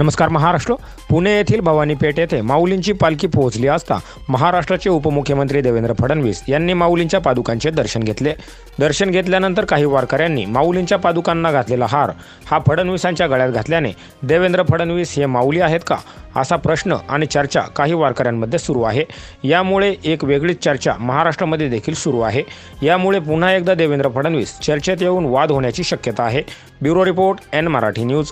नमस्कार महाराष्ट्र. पुणे येथील भवानी पेठ येथे माऊलींची पालखी पोहोचली असता महाराष्ट्राचे उपमुख्यमंत्री देवेंद्र फडणवीस यांनी माऊलींच्या पादुकांचे दर्शन घेतले. दर्शन घेतल्यानंतर काही वारकऱ्यांनी माऊलींच्या पादुकांना घातलेला हार हा फडणवीसांच्या गळ्यात घातल्याने देवेंद्र फडणवीस हे माऊली आहेत का असा प्रश्न आणि चर्चा काही वारकऱ्यांमध्ये सुरू आहे. यामुळे एक वेगळीच चर्चा महाराष्ट्रामध्ये देखील सुरू आहे. यामुळे पुन्हा एकदा देवेंद्र फडणवीस चर्चेत येऊन वाद होण्याची शक्यता आहे. Bureau report, N Marathi news.